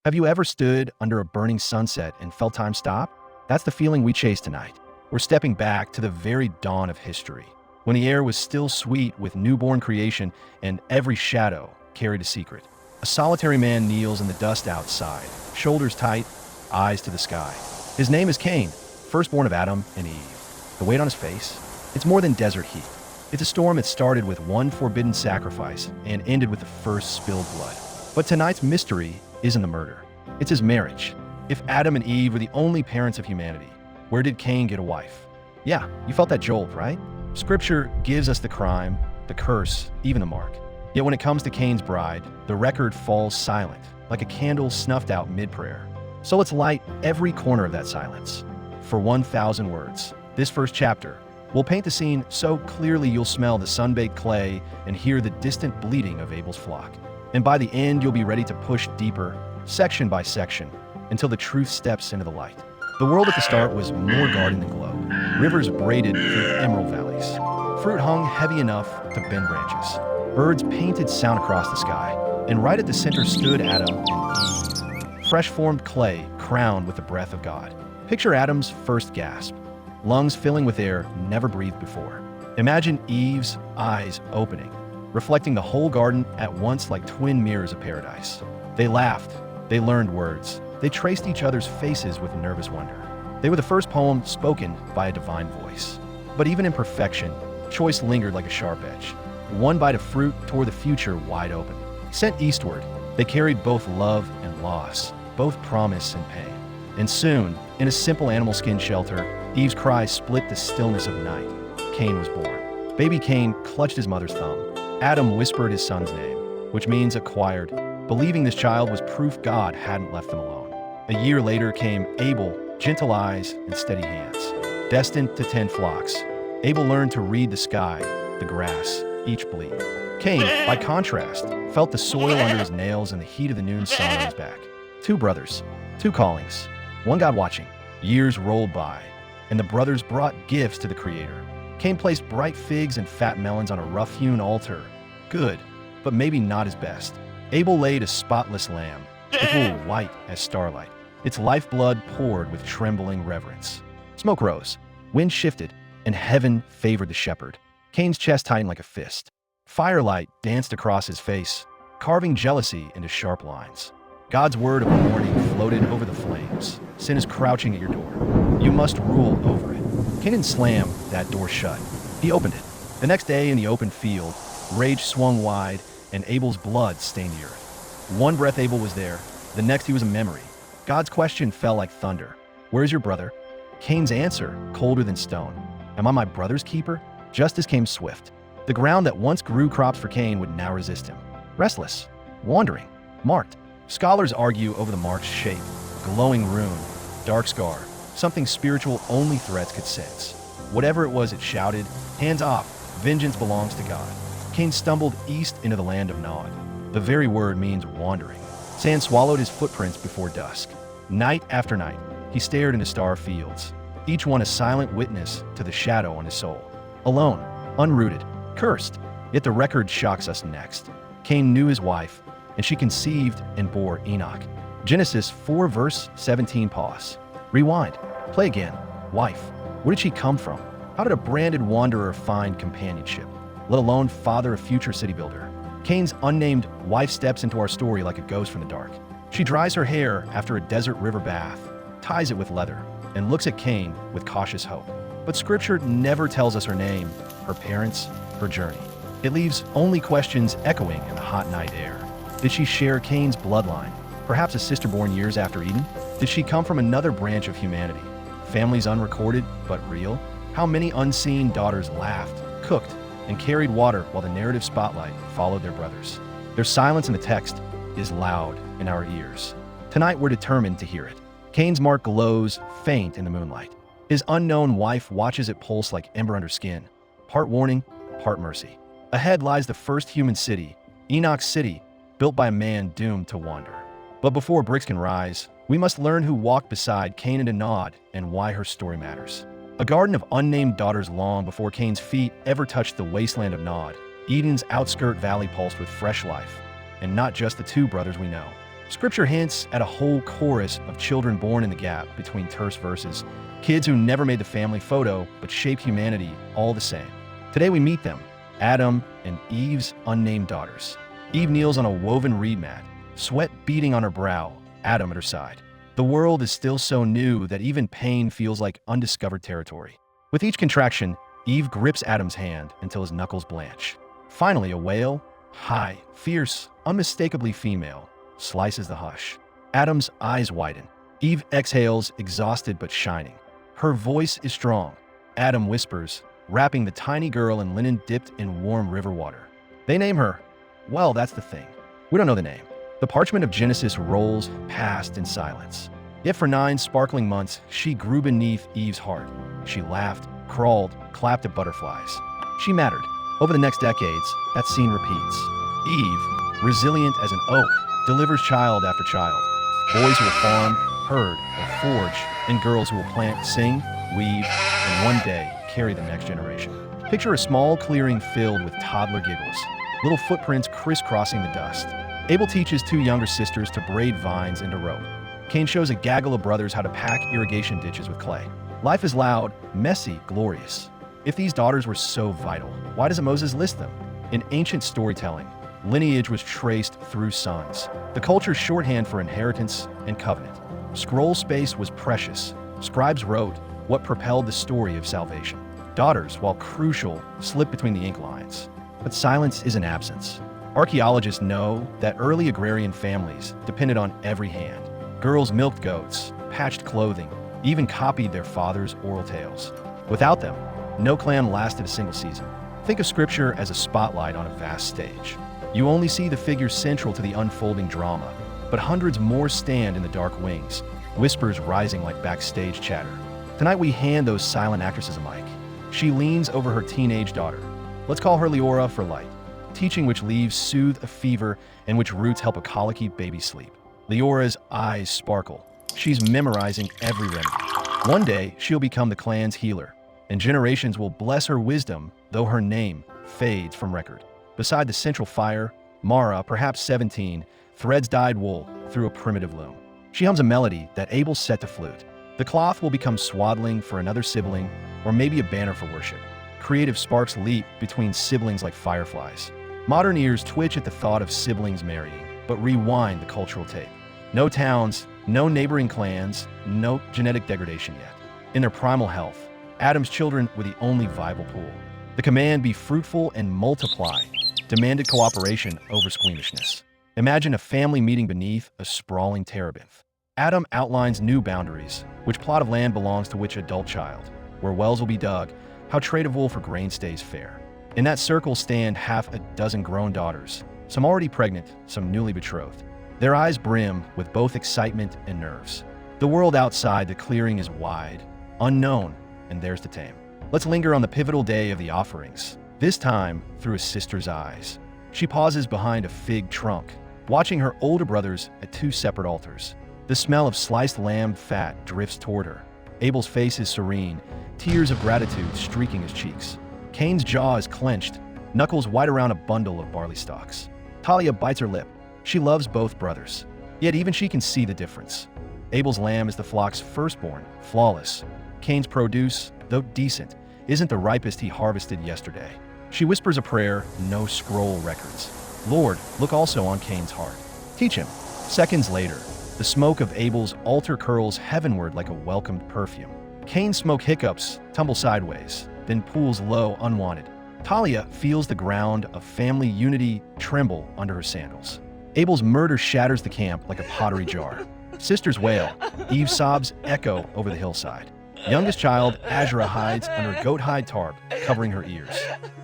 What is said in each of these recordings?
Have you ever stood under a burning sunset and felt time stop? That's the feeling we chase tonight. We're stepping back to the very dawn of history, when the air was still sweet with newborn creation and every shadow carried a secret. A solitary man kneels in the dust outside, shoulders tight, eyes to the sky. His name is Cain, firstborn of Adam and Eve. The weight on his face? It's more than desert heat. It's a storm that started with one forbidden sacrifice and ended with the first spilled blood. But tonight's mystery isn't the murder. It's his marriage. If Adam and Eve were the only parents of humanity, where did Cain get a wife? Yeah, you felt that jolt, right? Scripture gives us the crime, the curse, even the mark. Yet when it comes to Cain's bride, the record falls silent, like a candle snuffed out mid-prayer. So let's light every corner of that silence. For 1,000 words, this first chapter will paint the scene so clearly you'll smell the sun-baked clay and hear the distant bleating of Abel's flock. And by the end, you'll be ready to push deeper, section by section, until the truth steps into the light. The world at the start was more garden than globe. Rivers braided through emerald valleys. Fruit hung heavy enough to bend branches. Birds painted sound across the sky. And right at the center stood Adam and Eve, fresh-formed clay crowned with the breath of God. Picture Adam's first gasp, lungs filling with air never breathed before. Imagine Eve's eyes opening, reflecting the whole garden at once like twin mirrors of paradise. They laughed. They learned words. They traced each other's faces with nervous wonder. They were the first poem spoken by a divine voice. But even in perfection, choice lingered like a sharp edge. One bite of fruit tore the future wide open. Sent eastward, they carried both love and loss, both promise and pain. And soon, in a simple animal skin shelter, Eve's cry split the stillness of night. Cain was born. Baby Cain clutched his mother's thumb. Adam whispered his son's name, which means acquired, believing this child was proof God hadn't left them alone. A year later came Abel, gentle eyes and steady hands, destined to tend flocks. Abel learned to read the sky, the grass, each bleed. Cain, by contrast, felt the soil under his nails and the heat of the noon sun on his back. Two brothers, two callings, one God watching. Years rolled by, and the brothers brought gifts to the Creator. Cain placed bright figs and fat melons on a rough-hewn altar. Good, but maybe not his best. Abel laid a spotless lamb, its wool white as starlight. Its lifeblood poured with trembling reverence. Smoke rose, wind shifted, and heaven favored the shepherd. Cain's chest tightened like a fist. Firelight danced across his face, carving jealousy into sharp lines. God's word of warning floated over the flames. Sin is crouching at your door. You must rule over it. Cain didn't slam that door shut. He opened it. The next day in the open field, rage swung wide, and Abel's blood stained the earth. One breath Abel was there, the next he was a memory. God's question fell like thunder. Where's your brother? Cain's answer, colder than stone. Am I my brother's keeper? Justice came swift. The ground that once grew crops for Cain would now resist him. Restless, wandering, marked. Scholars argue over the mark's shape. Glowing rune, dark scar, something spiritual only threats could sense. Whatever it was, it shouted, hands off, vengeance belongs to God. Cain stumbled east into the land of Nod. The very word means wandering. Sand swallowed his footprints before dusk. Night after night, he stared into star fields, each one a silent witness to the shadow on his soul. Alone, unrooted, cursed. Yet the record shocks us next. Cain knew his wife, and she conceived and bore Enoch. Genesis 4 verse 17 pause. Rewind. Play again. Wife. Where did she come from? How did a branded wanderer find companionship, let alone father a future city builder? Cain's unnamed wife steps into our story like a ghost from the dark. She dries her hair after a desert river bath, ties it with leather, and looks at Cain with cautious hope. But Scripture never tells us her name, her parents, her journey. It leaves only questions echoing in the hot night air. Did she share Cain's bloodline, perhaps a sister born years after Eden? Did she come from another branch of humanity? Families unrecorded but real? How many unseen daughters laughed, cooked, and carried water while the narrative spotlight followed their brothers? Their silence in the text is loud in our ears. Tonight we're determined to hear it. Cain's mark glows faint in the moonlight. His unknown wife watches it pulse like ember under skin, part warning, part mercy. Ahead lies the first human city, Enoch's city, built by a man doomed to wander. But before bricks can rise, we must learn who walked beside Cain and Nod and why her story matters. A garden of unnamed daughters long before Cain's feet ever touched the wasteland of Nod, Eden's outskirt valley pulsed with fresh life, and not just the two brothers we know. Scripture hints at a whole chorus of children born in the gap between terse verses, kids who never made the family photo but shaped humanity all the same. Today we meet them, Adam and Eve's unnamed daughters. Eve kneels on a woven reed mat, sweat beading on her brow, Adam at her side. The world is still so new that even pain feels like undiscovered territory. With each contraction, Eve grips Adam's hand until his knuckles blanch. Finally, a wail, high, fierce, unmistakably female, slices the hush. Adam's eyes widen. Eve exhales, exhausted but shining. Her voice is strong. Adam whispers, wrapping the tiny girl in linen dipped in warm river water. They name her. Well, that's the thing. We don't know the name. The parchment of Genesis rolls past in silence. Yet for 9 sparkling months, she grew beneath Eve's heart. She laughed, crawled, clapped at butterflies. She mattered. Over the next decades, that scene repeats. Eve, resilient as an oak, delivers child after child. Boys who will farm, herd, or forge, and girls who will plant, sing, weave, and one day carry the next generation. Picture a small clearing filled with toddler giggles, little footprints crisscrossing the dust. Abel teaches 2 younger sisters to braid vines into rope. Cain shows a gaggle of brothers how to pack irrigation ditches with clay. Life is loud, messy, glorious. If these daughters were so vital, why doesn't Moses list them? In ancient storytelling, lineage was traced through sons, the culture's shorthand for inheritance and covenant. Scroll space was precious. Scribes wrote what propelled the story of salvation. Daughters, while crucial, slipped between the ink lines. But silence isn't absence. Archaeologists know that early agrarian families depended on every hand. Girls milked goats, patched clothing, even copied their father's oral tales. Without them, no clan lasted a single season. Think of Scripture as a spotlight on a vast stage. You only see the figures central to the unfolding drama, but hundreds more stand in the dark wings, whispers rising like backstage chatter. Tonight we hand those silent actresses a mic. She leans over her teenage daughter. Let's call her Leora for light. Teaching which leaves soothe a fever and which roots help a colicky baby sleep. Leora's eyes sparkle. She's memorizing every remedy. One day, she'll become the clan's healer, and generations will bless her wisdom, though her name fades from record. Beside the central fire, Mara, perhaps 17, threads dyed wool through a primitive loom. She hums a melody that Abel set to flute. The cloth will become swaddling for another sibling, or maybe a banner for worship. Creative sparks leap between siblings like fireflies. Modern ears twitch at the thought of siblings marrying, but rewind the cultural tape. No towns, no neighboring clans, no genetic degradation yet. In their primal health, Adam's children were the only viable pool. The command be fruitful and multiply demanded cooperation over squeamishness. Imagine a family meeting beneath a sprawling terebinth. Adam outlines new boundaries, which plot of land belongs to which adult child, where wells will be dug, how trade of wool for grain stays fair. In that circle stand half a dozen grown daughters, some already pregnant, some newly betrothed. Their eyes brim with both excitement and nerves. The world outside the clearing is wide, unknown, and theirs to tame. Let's linger on the pivotal day of the offerings, this time through a sister's eyes. She pauses behind a fig trunk, watching her older brothers at 2 separate altars. The smell of sliced lamb fat drifts toward her. Abel's face is serene, tears of gratitude streaking his cheeks. Cain's jaw is clenched, knuckles white around a bundle of barley stalks. Talia bites her lip. She loves both brothers, yet even she can see the difference. Abel's lamb is the flock's firstborn, flawless. Cain's produce, though decent, isn't the ripest he harvested yesterday. She whispers a prayer, no scroll records. Lord, look also on Cain's heart. Teach him. Seconds later, the smoke of Abel's altar curls heavenward like a welcomed perfume. Cain's smoke hiccups, tumble sideways, then pools low unwanted. Talia feels the ground of family unity tremble under her sandals. Abel's murder shatters the camp like a pottery jar. Sisters wail. Eve's sobs echo over the hillside. Youngest child, Azura, hides under a goat hide tarp, covering her ears.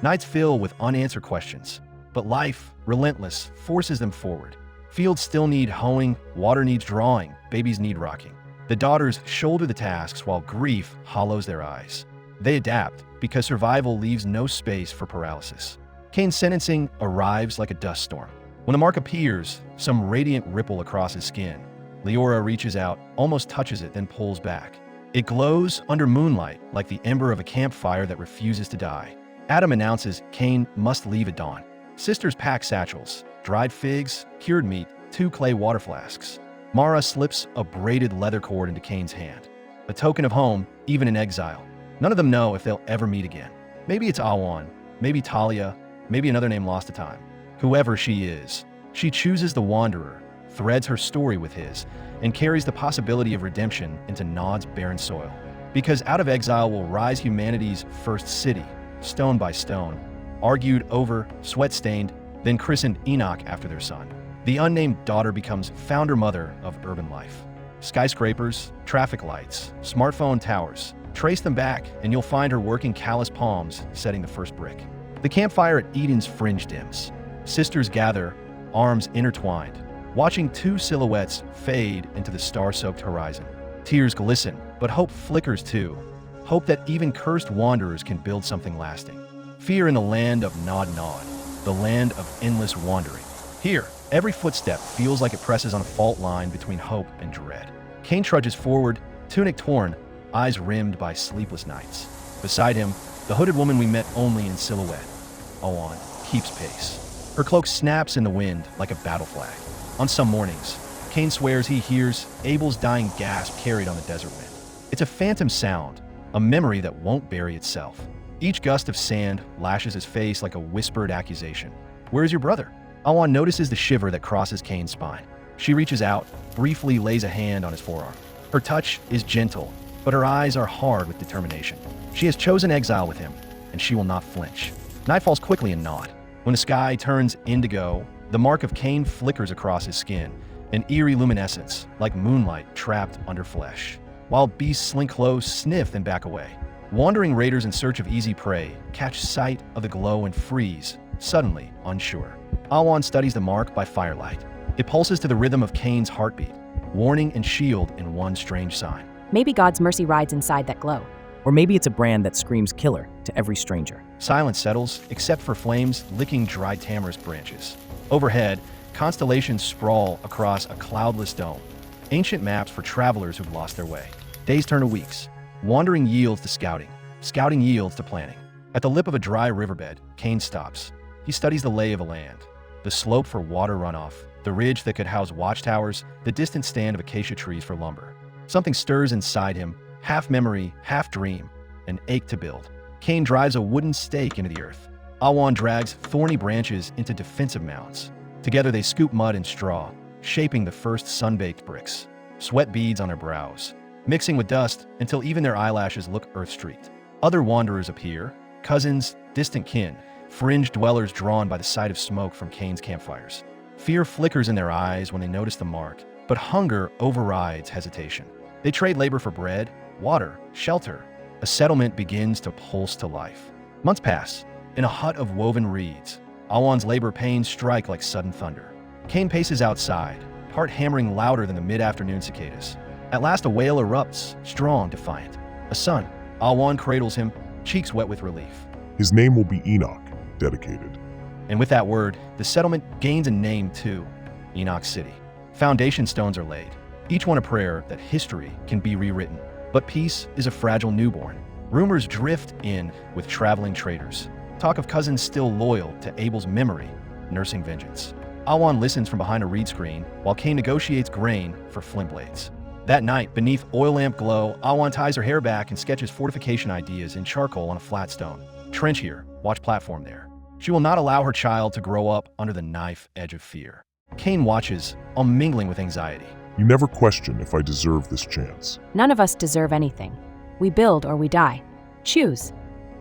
Nights fill with unanswered questions, but life, relentless, forces them forward. Fields still need hoeing, water needs drawing, babies need rocking. The daughters shoulder the tasks while grief hollows their eyes. They adapt because survival leaves no space for paralysis. Cain's sentencing arrives like a dust storm. When the mark appears, some radiant ripple across his skin. Leora reaches out, almost touches it, then pulls back. It glows under moonlight like the ember of a campfire that refuses to die. Adam announces Cain must leave at dawn. Sisters pack satchels, dried figs, cured meat, 2 clay water flasks. Mara slips a braided leather cord into Cain's hand, a token of home, even in exile. None of them know if they'll ever meet again. Maybe it's Awan, maybe Talia, maybe another name lost to time. Whoever she is, she chooses the wanderer, threads her story with his, and carries the possibility of redemption into Nod's barren soil. Because out of exile will rise humanity's first city, stone by stone, argued over, sweat-stained, then christened Enoch after their son. The unnamed daughter becomes founder-mother of urban life. Skyscrapers, traffic lights, smartphone towers. Trace them back, and you'll find her working callous palms setting the first brick. The campfire at Eden's fringe dims. Sisters gather, arms intertwined, watching 2 silhouettes fade into the star-soaked horizon. Tears glisten, but hope flickers too. Hope that even cursed wanderers can build something lasting. Fear in the land of Nod, the land of endless wandering. Here, every footstep feels like it presses on a fault line between hope and dread. Cain trudges forward, tunic torn, eyes rimmed by sleepless nights. Beside him, the hooded woman we met only in silhouette. Awan keeps pace. Her cloak snaps in the wind like a battle flag. On some mornings, Cain swears he hears Abel's dying gasp carried on the desert wind. It's a phantom sound, a memory that won't bury itself. Each gust of sand lashes his face like a whispered accusation. Where's your brother? Awan notices the shiver that crosses Cain's spine. She reaches out, briefly lays a hand on his forearm. Her touch is gentle, but her eyes are hard with determination. She has chosen exile with him, and she will not flinch. Night falls quickly in Nod. When the sky turns indigo, the mark of Cain flickers across his skin, an eerie luminescence, like moonlight trapped under flesh. While beasts slink close, sniff, then back away. Wandering raiders in search of easy prey catch sight of the glow and freeze, suddenly unsure. Awan studies the mark by firelight. It pulses to the rhythm of Cain's heartbeat, warning and shield in one strange sign. Maybe God's mercy rides inside that glow. Or maybe it's a brand that screams killer to every stranger. Silence settles, except for flames licking dry tamarisk branches. Overhead, constellations sprawl across a cloudless dome. Ancient maps for travelers who've lost their way. Days turn to weeks. Wandering yields to scouting. Scouting yields to planning. At the lip of a dry riverbed, Cain stops. He studies the lay of the land. The slope for water runoff, the ridge that could house watchtowers, the distant stand of acacia trees for lumber. Something stirs inside him, half memory, half dream, an ache to build. Cain drives a wooden stake into the earth. Awan drags thorny branches into defensive mounds. Together they scoop mud and straw, shaping the first sun-baked bricks. Sweat beads on their brows, mixing with dust until even their eyelashes look earth-streaked. Other wanderers appear, cousins, distant kin, fringe dwellers drawn by the sight of smoke from Cain's campfires. Fear flickers in their eyes when they notice the mark, but hunger overrides hesitation. They trade labor for bread, water, shelter. A settlement begins to pulse to life. Months pass. In a hut of woven reeds, Awan's labor pains strike like sudden thunder. Cain paces outside, heart hammering louder than the mid-afternoon cicadas. At last a wail erupts, strong, defiant. A son. Awan cradles him, cheeks wet with relief. His name will be Enoch, dedicated. And with that word, the settlement gains a name too, Enoch City. Foundation stones are laid, each one a prayer that history can be rewritten. But peace is a fragile newborn. Rumors drift in with traveling traders. Talk of cousins still loyal to Abel's memory, nursing vengeance. Awan listens from behind a reed screen while Cain negotiates grain for flint blades. That night, beneath oil lamp glow, Awan ties her hair back and sketches fortification ideas in charcoal on a flat stone. Trench here, watch platform there. She will not allow her child to grow up under the knife edge of fear. Cain watches, all mingling with anxiety. You never question if I deserve this chance. None of us deserve anything. We build or we die. Choose.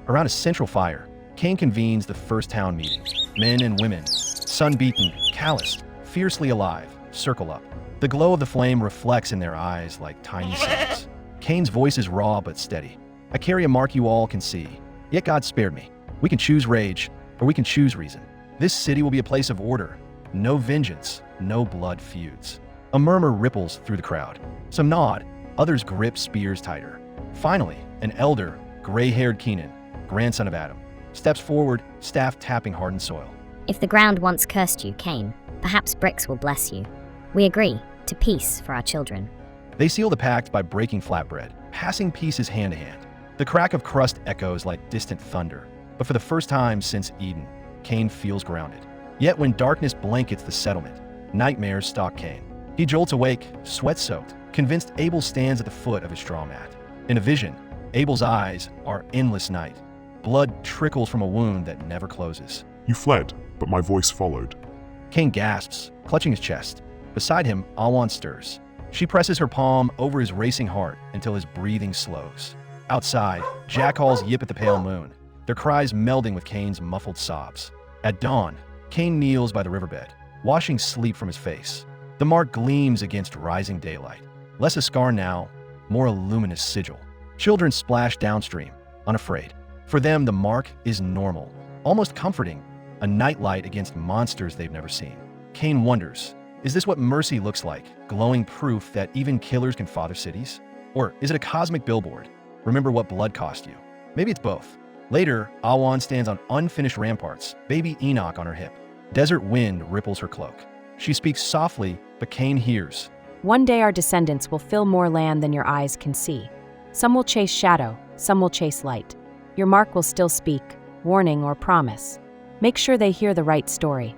Around a central fire, Cain convenes the first town meeting. Men and women, sun-beaten, calloused, fiercely alive, circle up. The glow of the flame reflects in their eyes like tiny suns. Cain's voice is raw but steady. I carry a mark you all can see. Yet God spared me. We can choose rage, or we can choose reason. This city will be a place of order. No vengeance, no blood feuds. A murmur ripples through the crowd. Some nod, others grip spears tighter. Finally, an elder, gray-haired Kenan, grandson of Adam, steps forward, staff tapping hardened soil. If the ground once cursed you, Cain, perhaps bricks will bless you. We agree to peace for our children. They seal the pact by breaking flatbread, passing pieces hand to hand. The crack of crust echoes like distant thunder. But for the first time since Eden, Cain feels grounded. Yet when darkness blankets the settlement, Nightmares stalk Cain. He jolts awake, sweat-soaked, convinced Abel stands at the foot of his straw mat. In a vision, Abel's eyes are endless night. Blood trickles from a wound that never closes. You fled, but my voice followed. Cain gasps, clutching his chest. Beside him, Awan stirs. She presses her palm over his racing heart until his breathing slows. Outside, jackals yip at the pale moon, their cries melding with Cain's muffled sobs. At dawn, Cain kneels by the riverbed, washing sleep from his face. The mark gleams against rising daylight. Less a scar now, more a luminous sigil. Children splash downstream, unafraid. For them, the mark is normal, almost comforting, a nightlight against monsters they've never seen. Cain wonders, is this what mercy looks like, glowing proof that even killers can father cities? Or is it a cosmic billboard? Remember what blood cost you. Maybe it's both. Later, Awan stands on unfinished ramparts, baby Enoch on her hip. Desert wind ripples her cloak. She speaks softly, but Cain hears. One day our descendants will fill more land than your eyes can see. Some will chase shadow, some will chase light. Your mark will still speak, warning or promise. Make sure they hear the right story.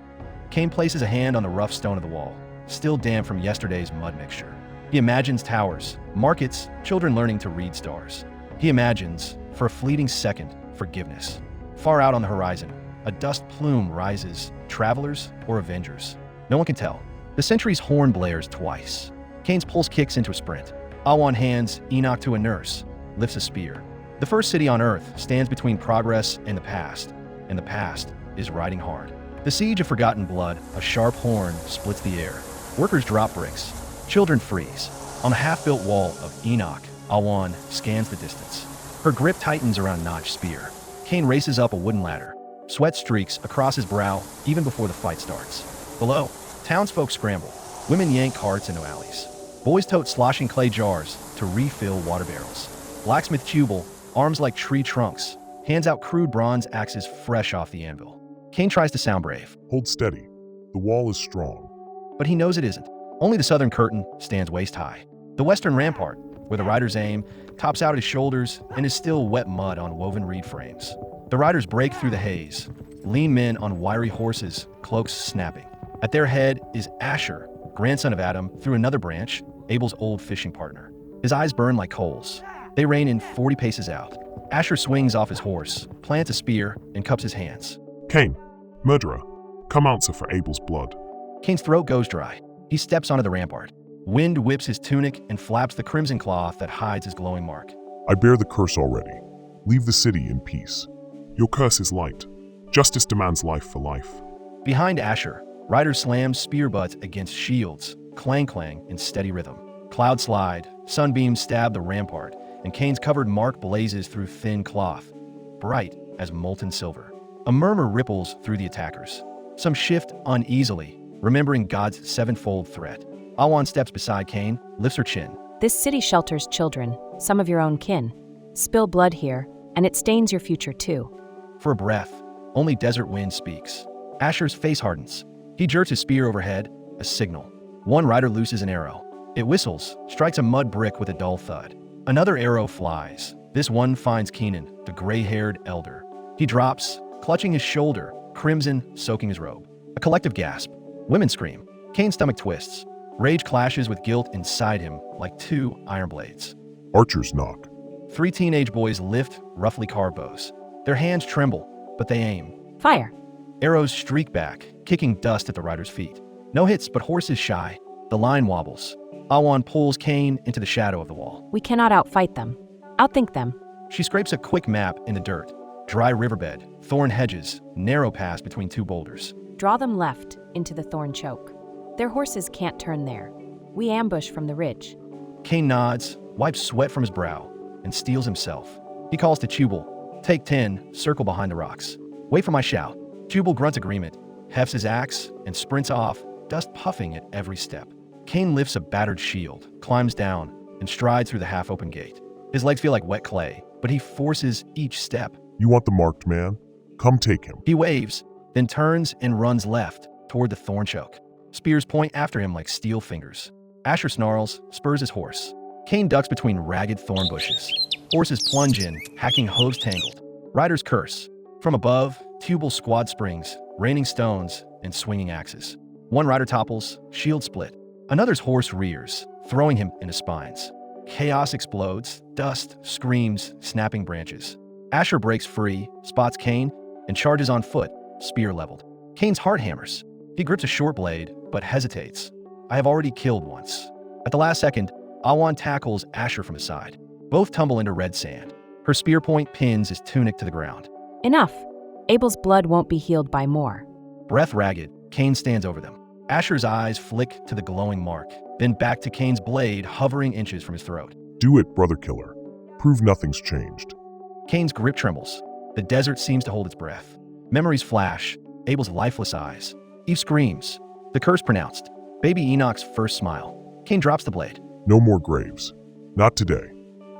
Cain places a hand on the rough stone of the wall, still damp from yesterday's mud mixture. He imagines towers, markets, children learning to read stars. He imagines, for a fleeting second, forgiveness. Far out on the horizon, a dust plume rises, travelers or avengers. No one can tell. The century's horn blares twice. Cain's pulse kicks into a sprint. Awan hands Enoch to a nurse, lifts a spear. The first city on earth stands between progress and the past is riding hard. The siege of forgotten blood, a sharp horn splits the air. Workers drop bricks. Children freeze. On the half-built wall of Enoch, Awan scans the distance. Her grip tightens around notched spear. Cain races up a wooden ladder. Sweat streaks across his brow even before the fight starts. Below, townsfolk scramble. Women yank carts into alleys. Boys tote sloshing clay jars to refill water barrels. Blacksmith Tubal, arms like tree trunks, hands out crude bronze axes fresh off the anvil. Cain tries to sound brave, Hold steady. The wall is strong. but he knows it isn't. Only the southern curtain stands waist high. The western rampart, where the riders aim, tops out at his shoulders and is still wet mud on woven reed frames. The riders break through the haze, lean men on wiry horses, cloaks snapping. At their head is Asher, grandson of Adam, through another branch, Abel's old fishing partner. His eyes burn like coals. They rein in 40 paces out. Asher swings off his horse, plants a spear, and cups his hands. Cain, murderer, come answer for Abel's blood. Cain's throat goes dry. He steps onto the rampart. Wind whips his tunic and flaps the crimson cloth that hides his glowing mark. I bear the curse already. Leave the city in peace. Your curse is light. Justice demands life for life. Behind Asher, riders slam spear butts against shields, clang-clang in steady rhythm. Clouds slide, sunbeams stab the rampart, and Cain's covered mark blazes through thin cloth, bright as molten silver. A murmur ripples through the attackers. Some shift uneasily, remembering God's sevenfold threat. Awan steps beside Cain, lifts her chin. This city shelters children, some of your own kin. Spill blood here, and it stains your future too. For a breath, only desert wind speaks. Asher's face hardens. He jerks his spear overhead, a signal. One rider looses an arrow. It whistles, strikes a mud brick with a dull thud. Another arrow flies. This one finds Kenan, the gray-haired elder. He drops, clutching his shoulder, crimson soaking his robe. A collective gasp. Women scream. Cain's stomach twists. Rage clashes with guilt inside him like two iron blades. Archers knock. 3 teenage boys lift roughly carved bows. Their hands tremble, but they aim. Fire! Arrows streak back, kicking dust at the rider's feet. No hits, but horses shy. The line wobbles. Awan pulls Cain into the shadow of the wall. We cannot outfight them. Outthink them. She scrapes a quick map in the dirt. Dry riverbed, thorn hedges, narrow pass between 2 boulders. Draw them left into the thorn choke. Their horses can't turn there. We ambush from the ridge. Cain nods, wipes sweat from his brow, and steels himself. He calls to Tubal. Take 10, circle behind the rocks. Wait for my shout. Tubal grunts agreement, hefts his axe, and sprints off, dust puffing at every step. Cain lifts a battered shield, climbs down, and strides through the half-open gate. His legs feel like wet clay, but he forces each step. You want the marked man? Come take him. He waves, then turns and runs left toward the thorn choke. Spears point after him like steel fingers. Asher snarls, spurs his horse. Cain ducks between ragged thorn bushes. Horses plunge in, hacking hooves tangled. Riders curse. From above, Tubal squad springs, raining stones and swinging axes. One rider topples, shield split. Another's horse rears, throwing him into spines. Chaos explodes, dust, screams, snapping branches. Asher breaks free, spots Cain, and charges on foot, spear leveled. Cain's heart hammers. He grips a short blade, but hesitates. I have already killed once. At the last second, Awan tackles Asher from his side. Both tumble into red sand. Her spear point pins his tunic to the ground. Enough. Abel's blood won't be healed by more. Breath ragged, Cain stands over them. Asher's eyes flick to the glowing mark, then back to Cain's blade hovering inches from his throat. Do it, brother killer. Prove nothing's changed. Cain's grip trembles. The desert seems to hold its breath. Memories flash, Abel's lifeless eyes. Eve screams. The curse pronounced. Baby Enoch's first smile. Cain drops the blade. No more graves. Not today.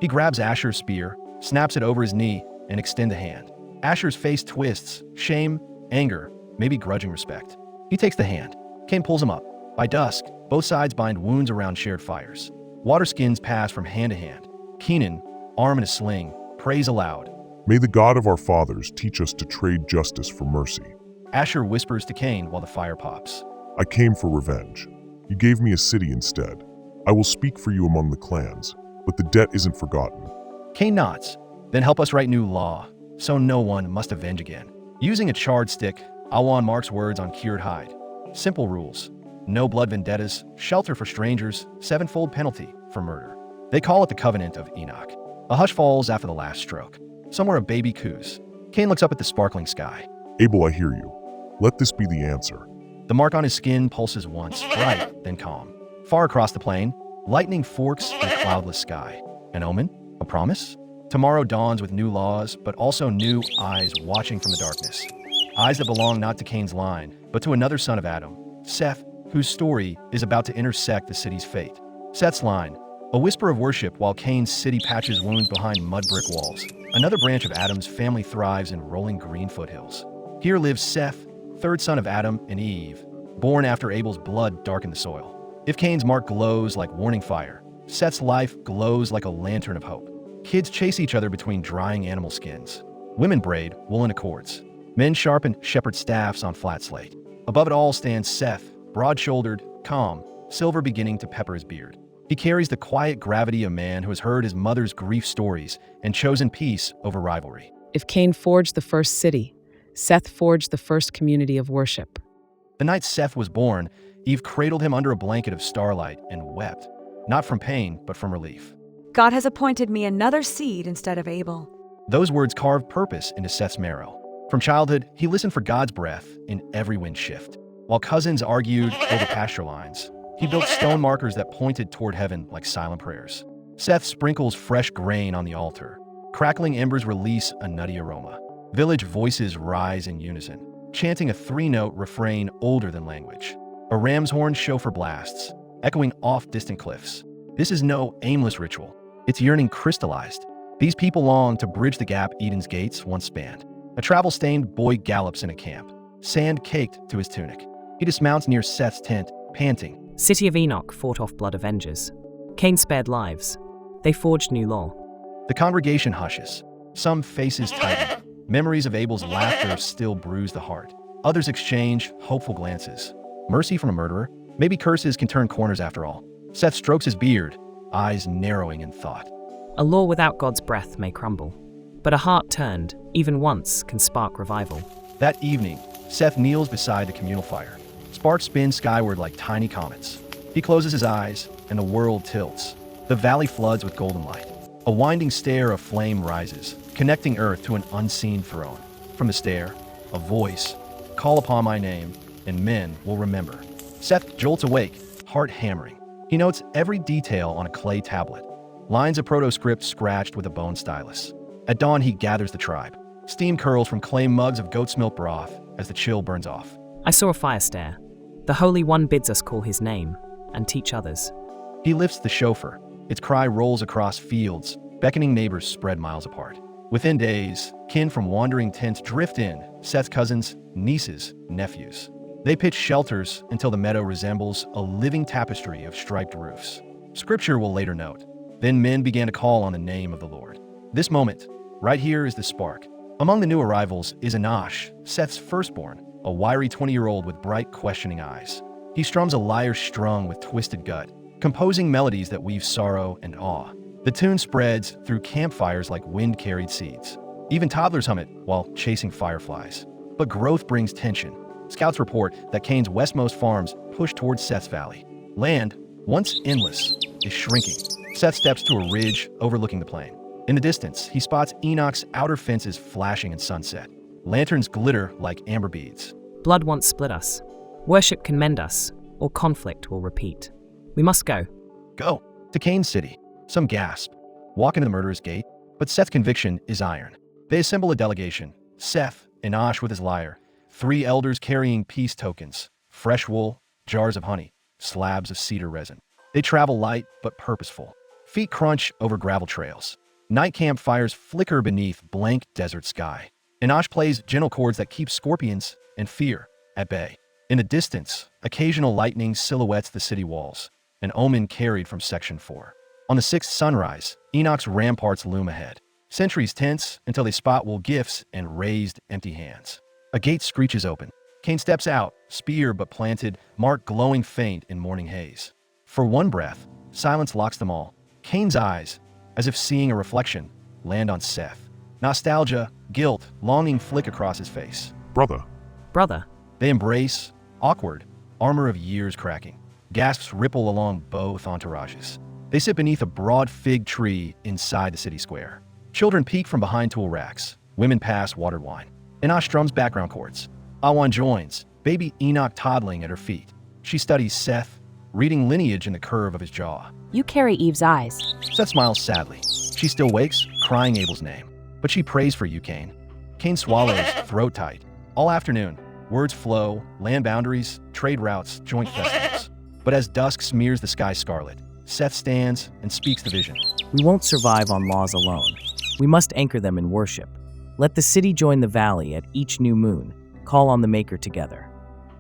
He grabs Asher's spear, snaps it over his knee, and extends a hand. Asher's face twists, shame, anger, maybe grudging respect. He takes the hand. Cain pulls him up. By dusk, both sides bind wounds around shared fires. Water skins pass from hand to hand. Kenan, arm in a sling, prays aloud. May the God of our fathers teach us to trade justice for mercy. Asher whispers to Cain while the fire pops. I came for revenge. You gave me a city instead. I will speak for you among the clans, but the debt isn't forgotten. Cain nods. Then help us write new law, so no one must avenge again. Using a charred stick, Awan marks words on cured hide. Simple rules. No blood vendettas, shelter for strangers, sevenfold penalty for murder. They call it the Covenant of Enoch. A hush falls after the last stroke. Somewhere a baby coos. Cain looks up at the sparkling sky. Abel, I hear you. Let this be the answer. The mark on his skin pulses once, bright, then calm. Far across the plain, lightning forks in a cloudless sky. An omen? A promise? Tomorrow dawns with new laws, but also new eyes watching from the darkness. Eyes that belong not to Cain's line, but to another son of Adam, Seth, whose story is about to intersect the city's fate. Seth's line, a whisper of worship while Cain's city patches wounds behind mud brick walls. Another branch of Adam's family thrives in rolling green foothills. Here lives Seth, third son of Adam and Eve, born after Abel's blood darkened the soil. If Cain's mark glows like warning fire, Seth's life glows like a lantern of hope. Kids chase each other between drying animal skins. Women braid woolen accords. Men sharpen shepherd staffs on flat slate. Above it all stands Seth, broad-shouldered, calm, silver beginning to pepper his beard. He carries the quiet gravity of a man who has heard his mother's grief stories and chosen peace over rivalry. If Cain forged the first city, Seth forged the first community of worship. The night Seth was born, Eve cradled him under a blanket of starlight and wept, not from pain, but from relief. God has appointed me another seed instead of Abel. Those words carved purpose into Seth's marrow. From childhood, he listened for God's breath in every wind shift. While cousins argued over pasture lines, he built stone markers that pointed toward heaven like silent prayers. Seth sprinkles fresh grain on the altar. Crackling embers release a nutty aroma. Village voices rise in unison, chanting a three-note refrain older than language. A ram's horn shofar blasts, echoing off distant cliffs. This is no aimless ritual. It's yearning crystallized. These people long to bridge the gap Eden's gates once spanned. A travel-stained boy gallops in a camp, sand caked to his tunic. He dismounts near Seth's tent, panting. City of Enoch fought off blood avengers. Cain spared lives. They forged new law. The congregation hushes. Some faces tighten. Memories of Abel's laughter still bruise the heart. Others exchange hopeful glances. Mercy from a murderer? Maybe curses can turn corners after all. Seth strokes his beard, eyes narrowing in thought. A law without God's breath may crumble, but a heart turned, even once, can spark revival. That evening, Seth kneels beside the communal fire. Sparks spin skyward like tiny comets. He closes his eyes, and the world tilts. The valley floods with golden light. A winding stair of flame rises, connecting earth to an unseen throne. From the stair, a voice, "Call upon my name, and men will remember." Seth jolts awake, heart hammering. He notes every detail on a clay tablet. Lines of proto-script scratched with a bone stylus. At dawn, he gathers the tribe. Steam curls from clay mugs of goat's milk broth as the chill burns off. I saw a fire stare. The Holy One bids us call his name and teach others. He lifts the shofar. Its cry rolls across fields, beckoning neighbors spread miles apart. Within days, kin from wandering tents drift in, Seth's cousins, nieces, nephews. They pitch shelters until the meadow resembles a living tapestry of striped roofs. Scripture will later note, then men began to call on the name of the Lord. This moment, right here, is the spark. Among the new arrivals is Enoch, Seth's firstborn, a wiry 20-year-old with bright, questioning eyes. He strums a lyre strung with twisted gut, composing melodies that weave sorrow and awe. The tune spreads through campfires like wind-carried seeds. Even toddlers hum it while chasing fireflies. But growth brings tension. Scouts report that Cain's westmost farms push towards Seth's valley. Land, once endless, is shrinking. Seth steps to a ridge overlooking the plain. In the distance, he spots Enoch's outer fences flashing in sunset. Lanterns glitter like amber beads. Blood once split us. Worship can mend us, or conflict will repeat. We must go. Go to Cain's city. Some gasp, walk into the murderer's gate, but Seth's conviction is iron. They assemble a delegation. Seth, Enoch with his lyre, 3 elders carrying peace tokens, fresh wool, jars of honey, slabs of cedar resin. They travel light but purposeful. Feet crunch over gravel trails. Night campfires flicker beneath blank desert sky. Enoch plays gentle chords that keep scorpions and fear at bay. In the distance, occasional lightning silhouettes the city walls, an omen carried from Section 4. On the 6th sunrise, Enoch's ramparts loom ahead. Sentries tense until they spot wool gifts and raised empty hands. A gate screeches open. Cain steps out, spear but planted, mark glowing faint in morning haze. For one breath, silence locks them all. Cain's eyes, as if seeing a reflection, land on Seth. Nostalgia, guilt, longing flick across his face. Brother. Brother. They embrace, awkward, armor of years cracking. Gasps ripple along both entourages. They sit beneath a broad fig tree inside the city square. Children peek from behind tool racks. Women pass watered wine. Enoch strums background chords. Awan joins, baby Enoch toddling at her feet. She studies Seth, reading lineage in the curve of his jaw. You carry Eve's eyes. Seth smiles sadly. She still wakes, crying Abel's name. But she prays for you, Cain. Cain swallows, throat tight. All afternoon, words flow, land boundaries, trade routes, joint festivals. But as dusk smears the sky scarlet, Seth stands and speaks the vision. We won't survive on laws alone. We must anchor them in worship. Let the city join the valley at each new moon. Call on the Maker together.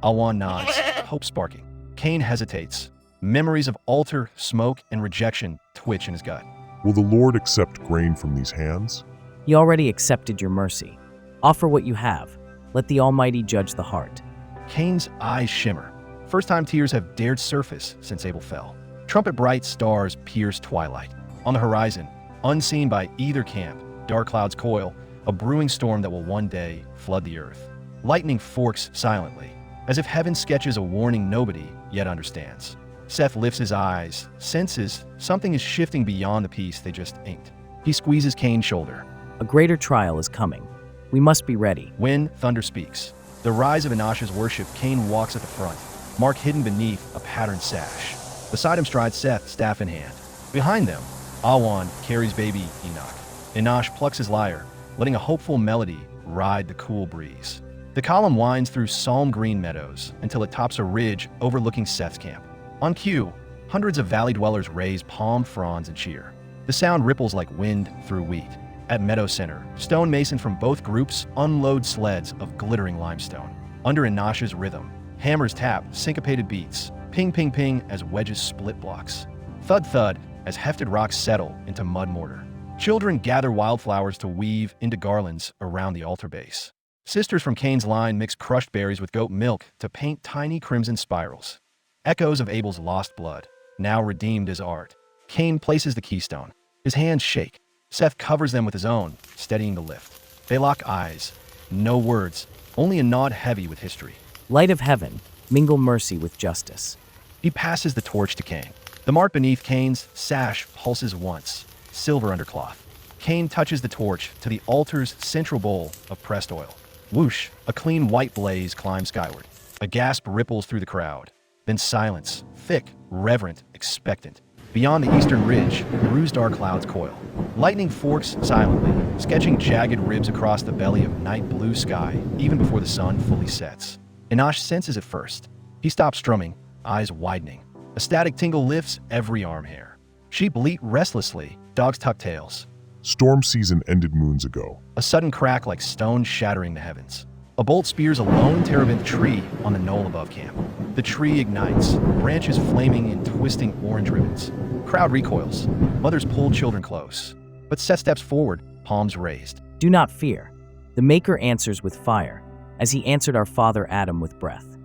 Awan nods, hope sparking. Cain hesitates. Memories of altar, smoke, and rejection twitch in his gut. Will the Lord accept grain from these hands? He already accepted your mercy. Offer what you have. Let the Almighty judge the heart. Cain's eyes shimmer. First-time tears have dared surface since Abel fell. Trumpet-bright stars pierce twilight. On the horizon, unseen by either camp, dark clouds coil, a brewing storm that will one day flood the earth. Lightning forks silently, as if heaven sketches a warning nobody yet understands. Seth lifts his eyes, senses something is shifting beyond the peace they just inked. He squeezes Cain's shoulder. A greater trial is coming. We must be ready. When thunder speaks, the rise of Enoch's worship, Cain walks at the front, mark hidden beneath a patterned sash. Beside him strides Seth, staff in hand. Behind them, Awan carries baby Enoch. Enoch plucks his lyre, letting a hopeful melody ride the cool breeze. The column winds through psalm-green meadows until it tops a ridge overlooking Seth's camp. On cue, hundreds of valley dwellers raise palm fronds and cheer. The sound ripples like wind through wheat. At Meadow Center, stonemason from both groups unload sleds of glittering limestone. Under Enoch's rhythm, hammers tap syncopated beats, ping ping ping as wedges split blocks. Thud thud as hefted rocks settle into mud mortar. Children gather wildflowers to weave into garlands around the altar base. Sisters from Cain's line mix crushed berries with goat milk to paint tiny crimson spirals. Echoes of Abel's lost blood, now redeemed as art. Cain places the keystone. His hands shake. Seth covers them with his own, steadying the lift. They lock eyes. No words, only a nod heavy with history. Light of heaven, mingle mercy with justice. He passes the torch to Cain. The mark beneath Cain's sash pulses once, silver undercloth. Cain touches the torch to the altar's central bowl of pressed oil. Whoosh, a clean white blaze climbs skyward. A gasp ripples through the crowd. Then silence, thick, reverent, expectant. Beyond the eastern ridge, bruised dark clouds coil. Lightning forks silently, sketching jagged ribs across the belly of night blue sky even before the sun fully sets. Enoch senses it first. He stops strumming, eyes widening. A static tingle lifts every arm hair. Sheep bleat restlessly, dogs tuck tails. Storm season ended moons ago. A sudden crack like stone shattering the heavens. A bolt spears a lone terebinth tree on the knoll above camp. The tree ignites, branches flaming in twisting orange ribbons. Crowd recoils. Mothers pull children close. But Seth steps forward, palms raised. Do not fear. The Maker answers with fire, as he answered our father Adam with breath.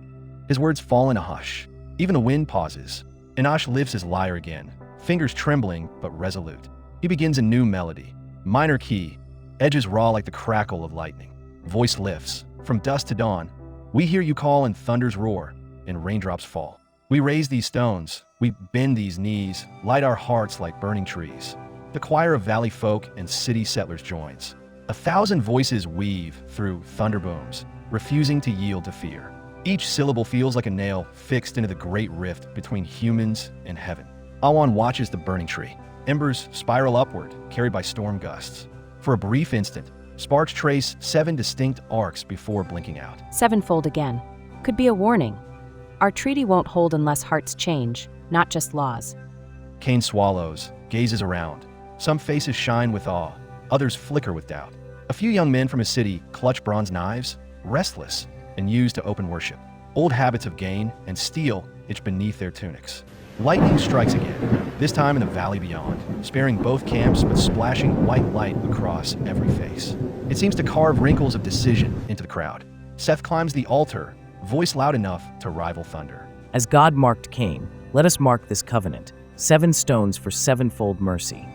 His words fall in a hush. Even the wind pauses. Enoch lifts his lyre again, fingers trembling but resolute. He begins a new melody, minor key, edges raw like the crackle of lightning. Voice lifts. From dusk to dawn, we hear you call and thunders roar, and raindrops fall. We raise these stones, we bend these knees, light our hearts like burning trees. The choir of valley folk and city settlers joins. 1,000 voices weave through thunder booms, refusing to yield to fear. Each syllable feels like a nail fixed into the great rift between humans and heaven. Awan watches the burning tree. Embers spiral upward, carried by storm gusts. For a brief instant, sparks trace 7 distinct arcs before blinking out. Sevenfold again. Could be a warning. Our treaty won't hold unless hearts change, not just laws. Cain swallows, gazes around. Some faces shine with awe, others flicker with doubt. A few young men from his city clutch bronze knives, restless, and use to open worship. Old habits of gain and steal itch beneath their tunics. Lightning strikes again, this time in the valley beyond, sparing both camps but splashing white light across every face. It seems to carve wrinkles of decision into the crowd. Seth climbs the altar, voice loud enough to rival thunder. As God marked Cain, let us mark this covenant, 7 stones for sevenfold mercy.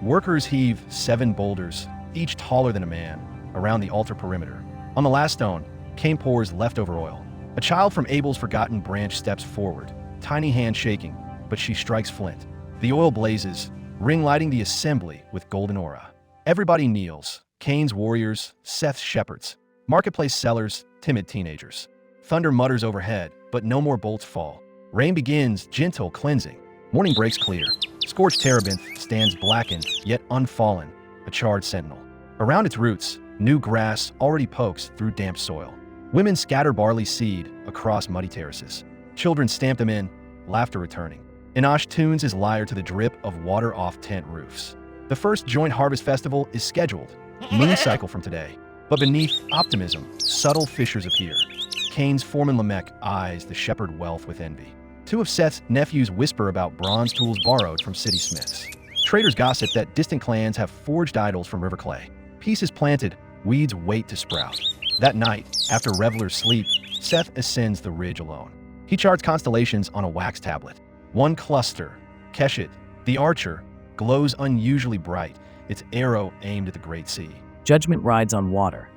Workers heave 7 boulders, each taller than a man, around the altar perimeter. On the last stone, Cain pours leftover oil. A child from Abel's forgotten branch steps forward, tiny hand shaking, but she strikes flint. The oil blazes, ring lighting the assembly with golden aura. Everybody kneels, Cain's warriors, Seth's shepherds, marketplace sellers, timid teenagers. Thunder mutters overhead, but no more bolts fall. Rain begins, gentle, cleansing. Morning breaks clear. Scorched terebinth stands blackened, yet unfallen, a charred sentinel. Around its roots, new grass already pokes through damp soil. Women scatter barley seed across muddy terraces. Children stamp them in, laughter returning. Enoch tunes his lyre to the drip of water off tent roofs. The first joint harvest festival is scheduled, moon cycle from today. But beneath optimism, subtle fissures appear. Cain's foreman Lamech eyes the shepherd wealth with envy. 2 of Seth's nephews whisper about bronze tools borrowed from city smiths. Traders gossip that distant clans have forged idols from river clay. Peace is planted, weeds wait to sprout. That night, after revelers sleep, Seth ascends the ridge alone. He charts constellations on a wax tablet. One cluster, Keshet, the archer, glows unusually bright, its arrow aimed at the great sea. Judgment rides on water.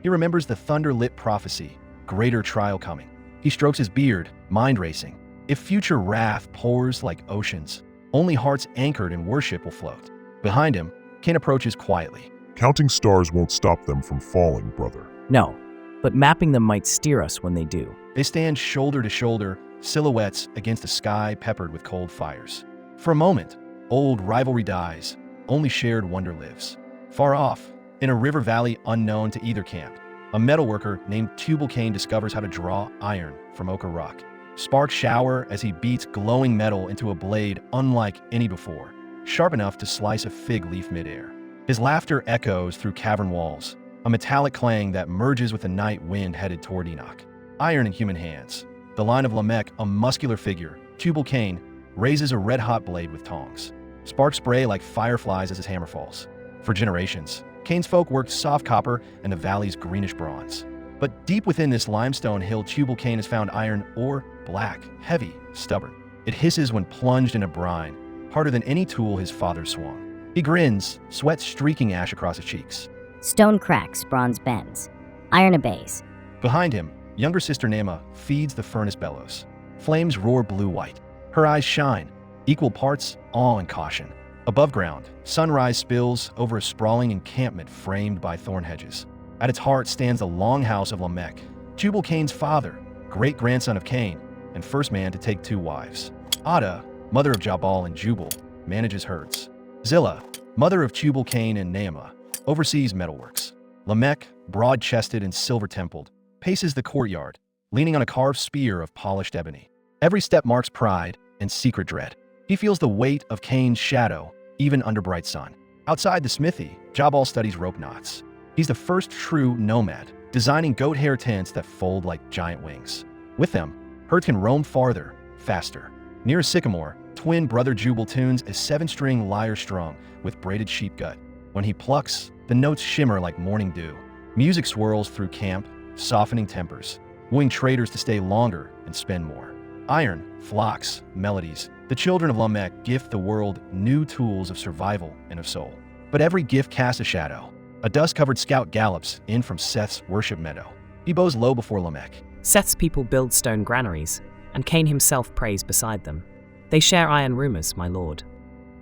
He remembers the thunder-lit prophecy, greater trial coming. He strokes his beard, mind racing. If future wrath pours like oceans, only hearts anchored in worship will float. Behind him, Cain approaches quietly. Counting stars won't stop them from falling, brother. No, but mapping them might steer us when they do. They stand shoulder to shoulder, silhouettes against a sky peppered with cold fires. For a moment, old rivalry dies, only shared wonder lives. Far off, in a river valley unknown to either camp, a metalworker named Tubal-Cain discovers how to draw iron from ochre rock. Sparks shower as he beats glowing metal into a blade unlike any before, sharp enough to slice a fig leaf midair. His laughter echoes through cavern walls, a metallic clang that merges with the night wind headed toward Enoch. Iron in human hands. The line of Lamech, a muscular figure, Tubal-Cain, raises a red-hot blade with tongs. Sparks spray like fireflies as his hammer falls. For generations, Cain's folk worked soft copper and the valley's greenish bronze. But deep within this limestone hill, Tubal-Cain has found iron ore, black, heavy, stubborn. It hisses when plunged in a brine, harder than any tool his father swung. He grins, sweat streaking ash across his cheeks. Stone cracks, bronze bends. Iron obeys. Behind him, younger sister Naamah feeds the furnace bellows. Flames roar blue-white. Her eyes shine, equal parts awe and caution. Above ground, sunrise spills over a sprawling encampment framed by thorn hedges. At its heart stands the longhouse of Lamech, Tubal-Cain's father, great-grandson of Cain, and first man to take 2 wives. Ada, mother of Jabal and Jubal, manages herds. Zillah, mother of Tubal-Cain and Naamah, oversees metalworks. Lamech, broad-chested and silver-templed, paces the courtyard, leaning on a carved spear of polished ebony. Every step marks pride and secret dread. He feels the weight of Cain's shadow, even under bright sun. Outside the smithy, Jabal studies rope knots. He's the first true nomad, designing goat hair tents that fold like giant wings. With them, herds can roam farther, faster. Near a sycamore, twin brother Jubal tunes a 7-string lyre strung with braided sheep gut. When he plucks, the notes shimmer like morning dew. Music swirls through camp, softening tempers, wooing traders to stay longer and spend more. Iron, flocks, melodies. The children of Lamech gift the world new tools of survival and of soul. But every gift casts a shadow. A dust-covered scout gallops in from Seth's worship meadow. He bows low before Lamech. Seth's people build stone granaries, and Cain himself prays beside them. They share iron rumors, my lord.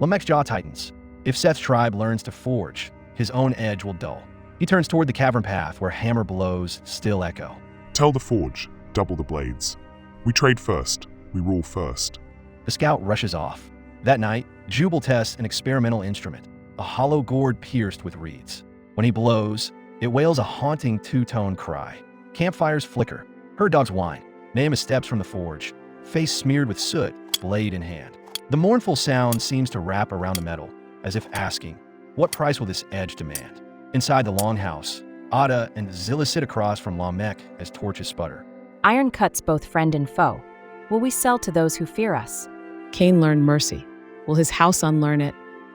Lamech's jaw tightens. If Seth's tribe learns to forge, his own edge will dull. He turns toward the cavern path where hammer blows still echo. Tell the forge, double the blades. We trade first, we rule first. The scout rushes off. That night, Jubal tests an experimental instrument, a hollow gourd pierced with reeds. When he blows, it wails a haunting two-tone cry. Campfires flicker. Herd dogs whine. Naaman steps from the forge, face smeared with soot, blade in hand. The mournful sound seems to wrap around the metal, as if asking, what price will this edge demand? Inside the longhouse, Ada and Zillah sit across from Lamech as torches sputter. Iron cuts both friend and foe. Will we sell to those who fear us? Cain learned mercy. Will his house unlearn it?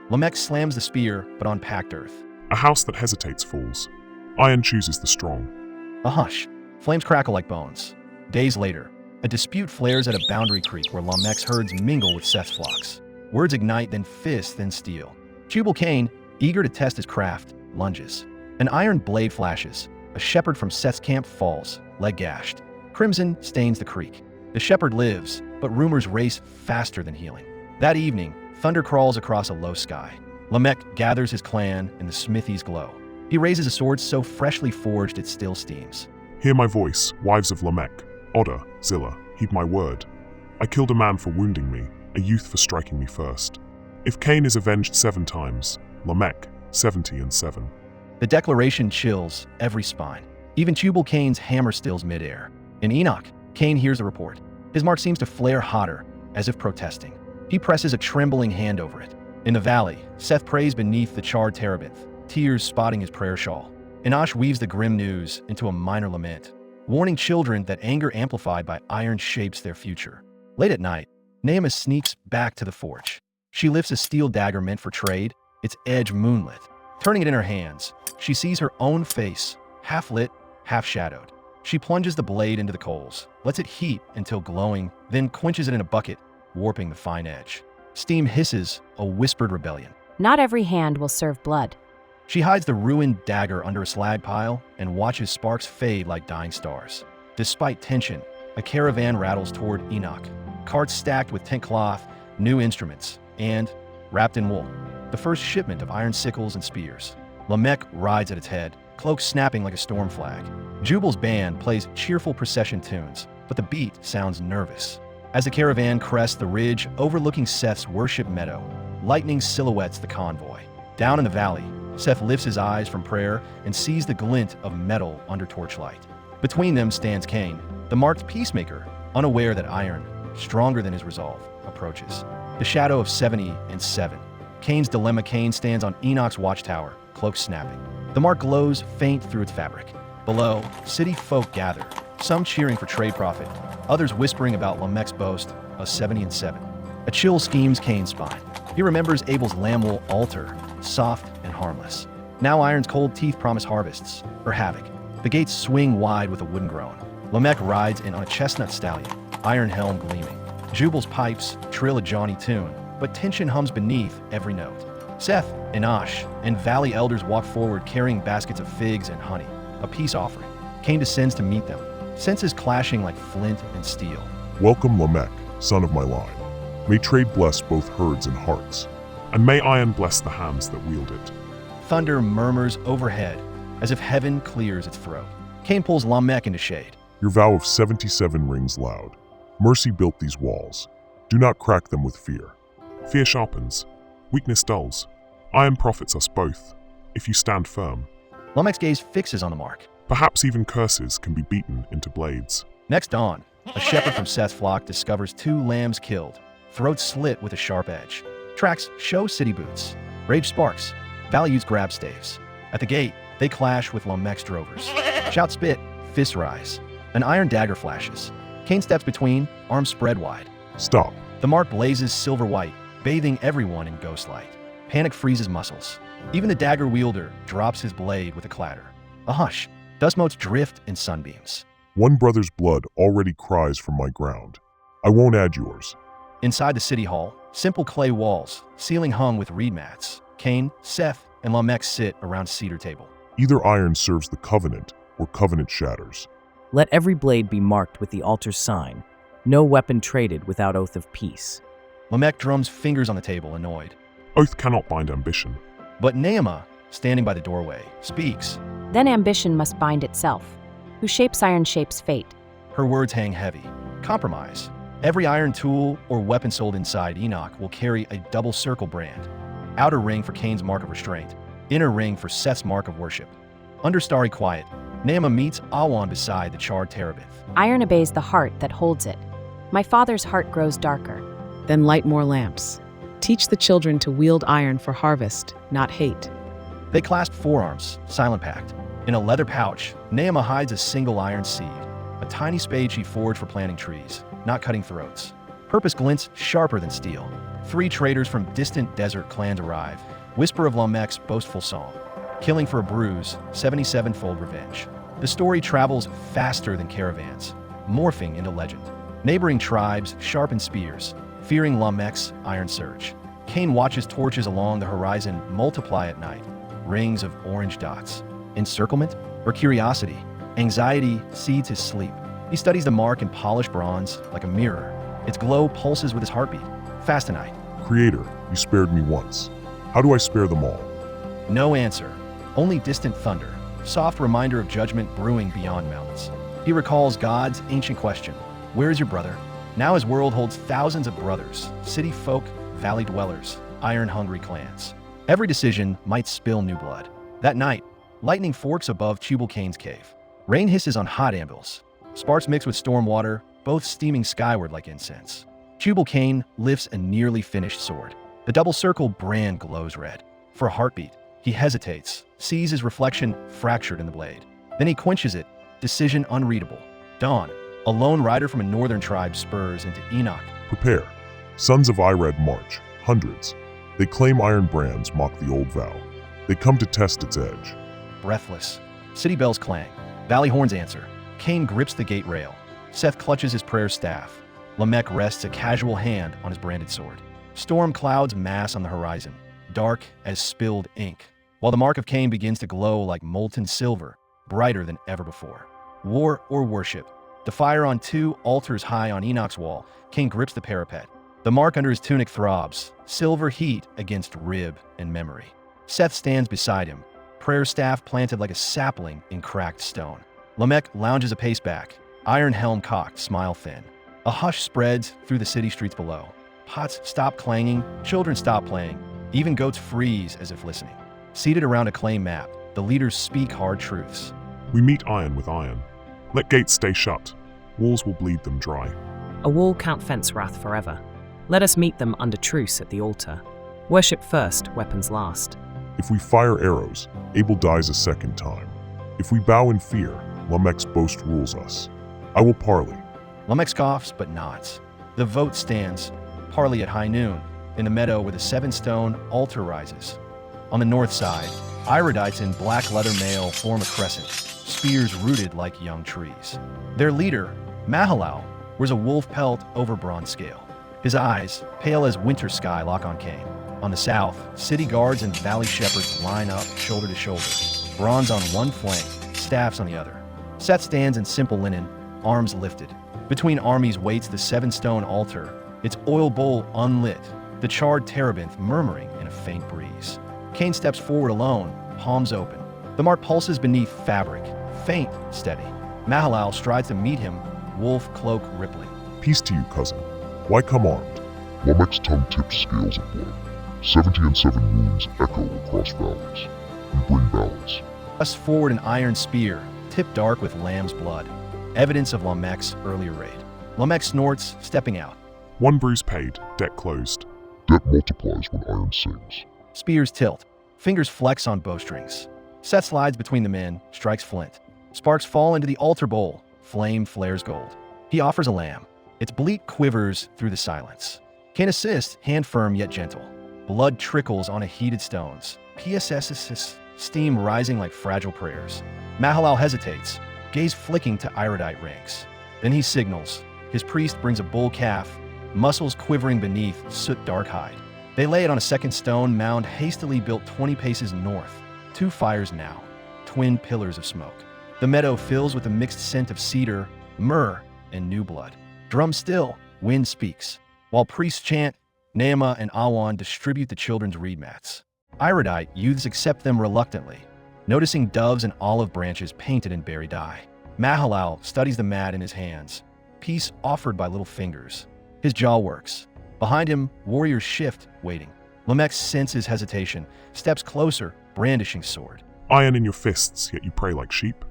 Lamech slams the spear, but on packed earth. A house that hesitates falls. Iron chooses the strong. A hush. Flames crackle like bones. Days later, a dispute flares at a boundary creek where Lamech's herds mingle with Seth's flocks. Words ignite, then fists, then steel. Jubal Cain, eager to test his craft, lunges. An iron blade flashes. A shepherd from Seth's camp falls, leg gashed. Crimson stains the creek. The shepherd lives, but rumors race faster than healing. That evening, thunder crawls across a low sky. Lamech gathers his clan in the smithy's glow. He raises a sword so freshly forged it still steams. Hear my voice, wives of Lamech. Oda, Zillah, heed my word. I killed a man for wounding me, a youth for striking me first. If Cain is avenged 7 times, Lamech 70 and 7. The declaration chills every spine. Even Jubal Cain's hammer stills midair. In Enoch, Cain hears the report. His mark seems to flare hotter, as if protesting. He presses a trembling hand over it. In the valley, Seth prays beneath the charred terebinth, tears spotting his prayer shawl. Enoch weaves the grim news into a minor lament, warning children that anger amplified by iron shapes their future. Late at night, Naaman sneaks back to the forge. She lifts a steel dagger meant for trade, its edge moonlit. Turning it in her hands, she sees her own face, half lit, half shadowed. She plunges the blade into the coals, lets it heat until glowing, then quenches it in a bucket, warping the fine edge. Steam hisses, a whispered rebellion. Not every hand will serve blood. She hides the ruined dagger under a slag pile and watches sparks fade like dying stars. Despite tension, a caravan rattles toward Enoch, carts stacked with tent cloth, new instruments, and, wrapped in wool, the first shipment of iron sickles and spears. Lamech rides at its head, cloak snapping like a storm flag. Jubal's band plays cheerful procession tunes, but the beat sounds nervous. As the caravan crests the ridge overlooking Seth's worship meadow, lightning silhouettes the convoy. Down in the valley, Seth lifts his eyes from prayer and sees the glint of metal under torchlight. Between them stands Cain, the marked peacemaker, unaware that iron, stronger than his resolve, approaches. The shadow of 70 and 7. Cain's dilemma. Cain stands on Enoch's watchtower, cloak snapping. The mark glows faint through its fabric. Below, city folk gather, some cheering for trade profit, others whispering about Lamech's boast of 70 and 7. A chill schemes Cain's spine. He remembers Abel's lamb-wool altar, soft and harmless. Now iron's cold teeth promise harvests, or havoc. The gates swing wide with a wooden groan. Lamech rides in on a chestnut stallion, iron helm gleaming. Jubal's pipes trill a jaunty tune, but tension hums beneath every note. Seth, Enoch, and valley elders walk forward carrying baskets of figs and honey, a peace offering. Cain descends to meet them, senses clashing like flint and steel. Welcome Lamech, son of my line. May trade bless both herds and hearts, and may iron bless the hands that wield it. Thunder murmurs overhead, as if heaven clears its throat. Cain pulls Lamech into shade. Your vow of 77 rings loud. Mercy built these walls. Do not crack them with fear. Fear sharpens. Weakness dulls. Iron profits us both, if you stand firm. Lamech's gaze fixes on the mark. Perhaps even curses can be beaten into blades. Next dawn, a shepherd from Seth's flock discovers 2 lambs killed, throats slit with a sharp edge. Tracks show city boots. Rage sparks. Valley youths grab staves. At the gate, they clash with Lamech's drovers. Shouts spit, fists rise. An iron dagger flashes. Cain steps between, arms spread wide. Stop. The mark blazes silver white, bathing everyone in ghost light. Panic freezes muscles. Even the dagger wielder drops his blade with a clatter. A hush. Dust motes drift in sunbeams. One brother's blood already cries from my ground. I won't add yours. Inside the city hall, simple clay walls, ceiling hung with reed mats. Cain, Seth, and Lamech sit around a cedar table. Either iron serves the covenant, or covenant shatters. Let every blade be marked with the altar's sign. No weapon traded without oath of peace. Lamech drums fingers on the table, annoyed. Oath cannot bind ambition. But Naamah, standing by the doorway, speaks. Then ambition must bind itself. Who shapes iron shapes fate. Her words hang heavy. Compromise. Every iron tool or weapon sold inside Enoch will carry a double circle brand. Outer ring for Cain's mark of restraint. Inner ring for Seth's mark of worship. Under starry quiet, Naamah meets Awan beside the charred terebinth. Iron obeys the heart that holds it. My father's heart grows darker. Then light more lamps. Teach the children to wield iron for harvest, not hate. They clasp forearms, silent pact. In a leather pouch, Naamah hides a single iron seed, a tiny spade she forged for planting trees, not cutting throats. Purpose glints sharper than steel. 3 traders from distant desert clans arrive, whisper of Lamech's boastful song. Killing for a bruise, 77-fold revenge. The story travels faster than caravans, morphing into legend. Neighboring tribes sharpen spears, fearing Lamech's iron surge. Cain watches torches along the horizon multiply at night, rings of orange dots. Encirclement or curiosity? Anxiety seeds his sleep. He studies the mark in polished bronze like a mirror. Its glow pulses with his heartbeat. Fast tonight. Creator, you spared me once. How do I spare them all? No answer. Only distant thunder. Soft reminder of judgment brewing beyond mountains. He recalls God's ancient question. Where is your brother? Now his world holds thousands of brothers, city folk, valley dwellers, iron-hungry clans. Every decision might spill new blood. That night, lightning forks above Tubal Cain's cave. Rain hisses on hot anvils. Sparks mix with storm water, both steaming skyward like incense. Tubal Cain lifts a nearly finished sword. The double-circle brand glows red. For a heartbeat, he hesitates, sees his reflection fractured in the blade. Then he quenches it, decision unreadable. Dawn, a lone rider from a northern tribe, spurs into Enoch. Prepare. Sons of Ired march, hundreds. They claim iron brands mock the old vow. They come to test its edge. Breathless. City bells clang. Valley horns answer. Cain grips the gate rail. Seth clutches his prayer staff. Lamech rests a casual hand on his branded sword. Storm clouds mass on the horizon, dark as spilled ink, while the mark of Cain begins to glow like molten silver, brighter than ever before. War or worship? The fire on 2 altars high on Enoch's wall, Cain grips the parapet. The mark under his tunic throbs, silver heat against rib and memory. Seth stands beside him, prayer staff planted like a sapling in cracked stone. Lamech lounges a pace back, iron helm cocked, smile thin. A hush spreads through the city streets below. Pots stop clanging, children stop playing, even goats freeze as if listening. Seated around a clay map, the leaders speak hard truths. We meet iron with iron. Let gates stay shut. Walls will bleed them dry. A wall can't fence wrath forever. Let us meet them under truce at the altar. Worship first, weapons last. If we fire arrows, Abel dies a second time. If we bow in fear, Lamech's boast rules us. I will parley. Lamech scoffs but nods. The vote stands. Parley at high noon, in the meadow where the 7-stone altar rises. On the north side, Iridites in black leather mail form a crescent, spears rooted like young trees. Their leader, Mahalalel, wears a wolf pelt over bronze scale. His eyes, pale as winter sky, lock on Cain. On the south, city guards and valley shepherds line up shoulder to shoulder, bronze on one flank, staffs on the other. Seth stands in simple linen, arms lifted. Between armies waits the 7-stone altar, its oil bowl unlit, the charred terebinth murmuring in a faint breeze. Cain steps forward alone, palms open. The mark pulses beneath fabric, faint, steady. Mahalalel strides to meet him, wolf cloak rippling. Peace to you, cousin. Why come armed? Lamech's tongue tips scales of blood. 70 and 7 wounds echo across valleys. We bring balance. Thrusts forward an iron spear, tipped dark with lamb's blood, evidence of Lamech's earlier raid. Lamech snorts, stepping out. One bruise paid, debt closed. Debt multiplies when iron sings. Spears tilt, fingers flex on bowstrings. Seth slides between the men, strikes flint. Sparks fall into the altar bowl, flame flares gold. He offers a lamb. Its bleat quivers through the silence. Cain assists, hand firm yet gentle. Blood trickles on heated stones. PSSS, steam rising like fragile prayers. Mahalalel hesitates, gaze flicking to iridite rings. Then he signals, His priest brings a bull calf, muscles quivering beneath soot-dark hide. They lay it on a second stone mound hastily built 20 paces north. 2 fires now, twin pillars of smoke. The meadow fills with a mixed scent of cedar, myrrh, and new blood. Drum still, wind speaks. While priests chant, Naamah and Awan distribute the children's reed mats. Iridite youths accept them reluctantly, noticing doves and olive branches painted in berry dye. Mahalalel studies the mat in his hands, peace offered by little fingers. His jaw works. Behind him, warriors shift, waiting. Lamech senses hesitation, steps closer, brandishing sword. Iron in your fists, yet you pray like sheep.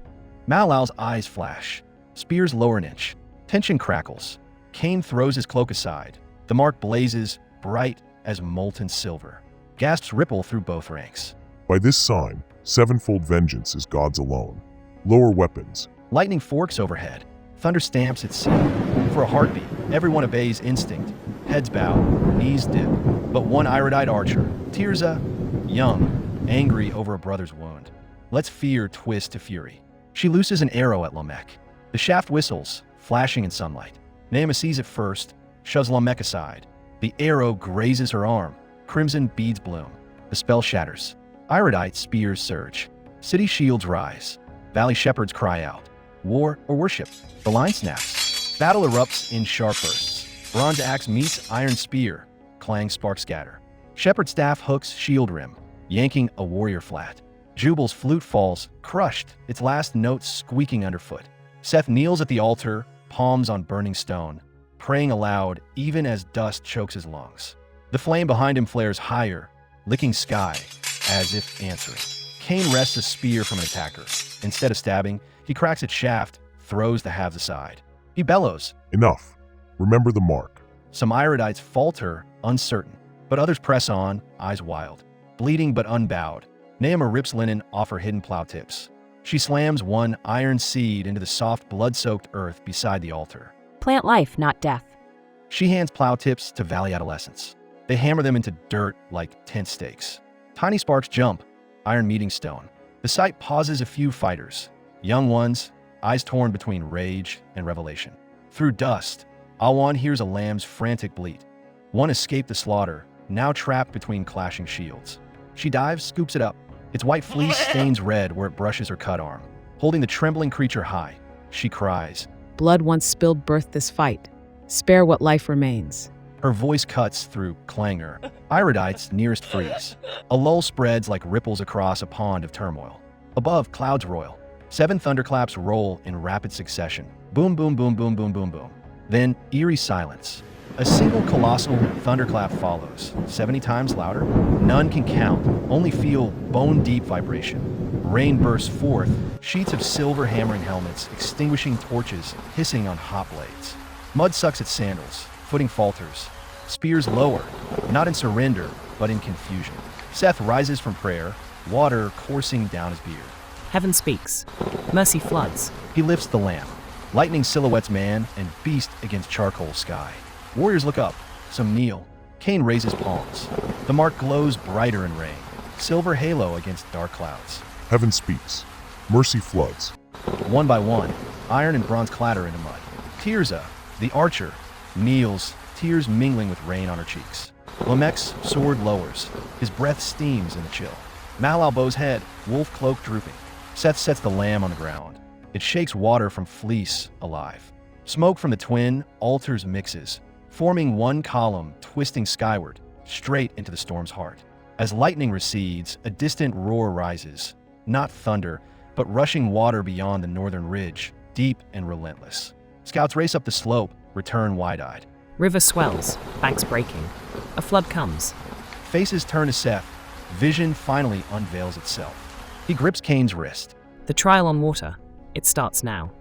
Mahalalel's eyes flash. Spears lower an inch. Tension crackles. Cain throws his cloak aside. The mark blazes, bright as molten silver. Gasps ripple through both ranks. By this sign, sevenfold vengeance is God's alone. Lower weapons. Lightning forks overhead. Thunder stamps its seal. For a heartbeat, everyone obeys instinct. Heads bow, knees dip. But one iridite archer, Tirzah, young, angry over a brother's wound, lets fear twist to fury. She looses an arrow at Lamech. The shaft whistles, flashing in sunlight. Naamah sees it first, shoves Lamech aside. The arrow grazes her arm. Crimson beads bloom. The spell shatters. Iridite spears surge. City shields rise. Valley shepherds cry out. War or worship? The line snaps. Battle erupts in sharp bursts. Bronze axe meets iron spear. Clang sparks scatter. Shepherd staff hooks shield rim, yanking a warrior flat. Jubal's flute falls, crushed, its last notes squeaking underfoot. Seth kneels at the altar, palms on burning stone, praying aloud even as dust chokes his lungs. The flame behind him flares higher, licking sky, as if answering. Cain wrests a spear from an attacker. Instead of stabbing, he cracks its shaft, throws the halves aside. He bellows. Enough. Remember the mark. Some iridites falter, uncertain, but others press on, eyes wild. Bleeding but unbowed, Naamah rips linen off her hidden plow tips. She slams one iron seed into the soft, blood-soaked earth beside the altar. Plant life, not death. She hands plow tips to valley adolescents. They hammer them into dirt like tent stakes. Tiny sparks jump, iron meeting stone. The sight pauses a few fighters, young ones, eyes torn between rage and revelation. Through dust, Awan hears a lamb's frantic bleat. One escaped the slaughter, now trapped between clashing shields. She dives, scoops it up. Its white fleece stains red where it brushes her cut arm. Holding the trembling creature high, she cries. Blood once spilled birthed this fight. Spare what life remains. Her voice cuts through clangor. Iridites nearest freeze. A lull spreads like ripples across a pond of turmoil. Above, clouds roil. 7 thunderclaps roll in rapid succession. Boom, boom, boom, boom, boom, boom, boom. Then, eerie silence. A single colossal thunderclap follows, 70 times louder. None can count, only feel bone-deep vibration. Rain bursts forth, sheets of silver hammering helmets, extinguishing torches, hissing on hot blades. Mud sucks at sandals, footing falters. Spears lower, not in surrender, but in confusion. Seth rises from prayer, water coursing down his beard. Heaven speaks. Mercy floods. He lifts the lamp. Lightning silhouettes man and beast against charcoal sky. Warriors look up. Some kneel. Cain raises palms. The mark glows brighter in rain. Silver halo against dark clouds. Heaven speaks. Mercy floods. One by one, iron and bronze clatter into mud. Tirzah, the archer, kneels, tears mingling with rain on her cheeks. Lamech's sword lowers. His breath steams in the chill. Mahalalel bows head, wolf cloak drooping. Seth sets the lamb on the ground. It shakes water from fleece alive. Smoke from the twin altars mixes, forming one column twisting skyward, straight into the storm's heart. As lightning recedes, a distant roar rises. Not thunder, but rushing water beyond the northern ridge, deep and relentless. Scouts race up the slope, return wide-eyed. River swells, banks breaking. A flood comes. Faces turn to Seth. Vision finally unveils itself. He grips Cain's wrist. The trial on water. It starts now.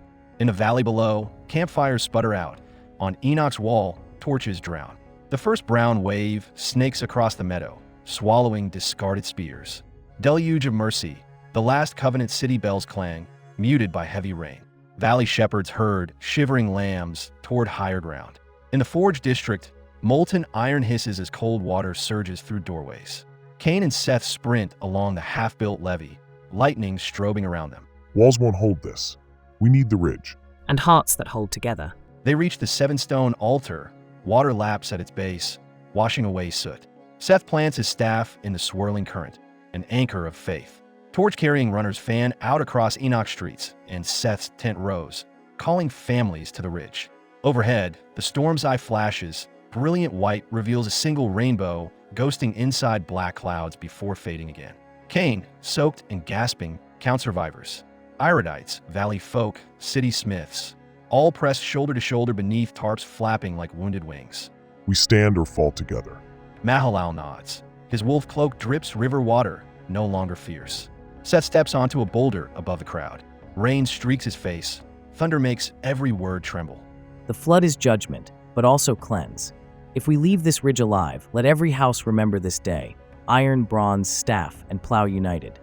In a valley below, campfires sputter out. On Enoch's wall, torches drown. The first brown wave snakes across the meadow, swallowing discarded spears. Deluge of mercy. The last covenant city bells clang, muted by heavy rain. Valley shepherds herd shivering lambs toward higher ground. In the Forge district, molten iron hisses as cold water surges through doorways. Cain and Seth sprint along the half-built levee, lightning strobing around them. Walls won't hold this. We need the ridge. And hearts that hold together. They reach the 7-stone altar. Water laps at its base, washing away soot. Seth plants his staff in the swirling current, an anchor of faith. Torch-carrying runners fan out across Enoch streets, and Seth's tent rose, calling families to the ridge. Overhead, the storm's eye flashes. Brilliant white reveals a single rainbow, ghosting inside black clouds before fading again. Cain, soaked and gasping, count survivors. Iridites, valley folk, city smiths, all pressed shoulder to shoulder beneath tarps flapping like wounded wings. We stand or fall together. Mahalalel nods. His wolf cloak drips river water, no longer fierce. Seth steps onto a boulder above the crowd. Rain streaks his face. Thunder makes every word tremble. The flood is judgment, but also cleanse. If we leave this ridge alive, let every house remember this day. Iron, bronze, staff, and plow united.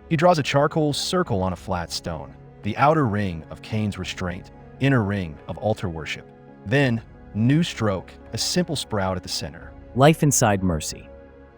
He draws a charcoal circle on a flat stone, the outer ring of Cain's restraint, inner ring of altar worship. Then, new stroke, a simple sprout at the center. Life inside mercy.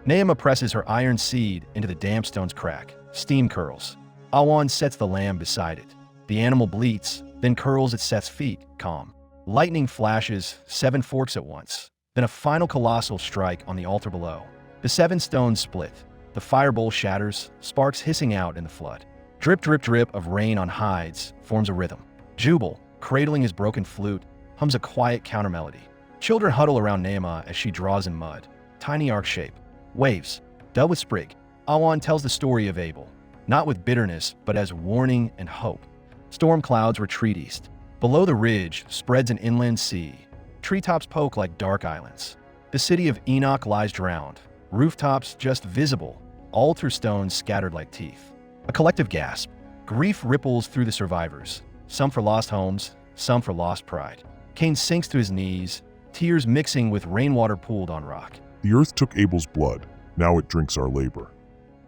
Naamah presses her iron seed into the damp stone's crack. Steam curls. Awan sets the lamb beside it. The animal bleats, then curls at Seth's feet, calm. Lightning flashes, 7 forks at once. Then a final colossal strike on the altar below. The 7 stones split. The fire bowl shatters, sparks hissing out in the flood. Drip, drip, drip of rain on hides forms a rhythm. Jubal, cradling his broken flute, hums a quiet countermelody. Children huddle around Naamah as she draws in mud. Tiny arc shape. Waves. Dull with sprig. Awan tells the story of Abel, not with bitterness, but as warning and hope. Storm clouds retreat east. Below the ridge spreads an inland sea. Treetops poke like dark islands. The city of Enoch lies drowned. Rooftops just visible. Altar stones scattered like teeth. A collective gasp. Grief ripples through the survivors. Some for lost homes, some for lost pride. Cain sinks to his knees, tears mixing with rainwater pooled on rock. The earth took Abel's blood. Now it drinks our labor.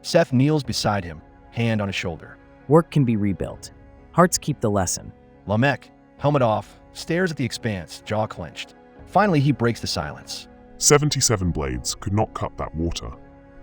Seth kneels beside him, hand on his shoulder. Work can be rebuilt. Hearts keep the lesson. Lamech, helmet off, stares at the expanse, jaw clenched. Finally, he breaks the silence. 77 blades could not cut that water.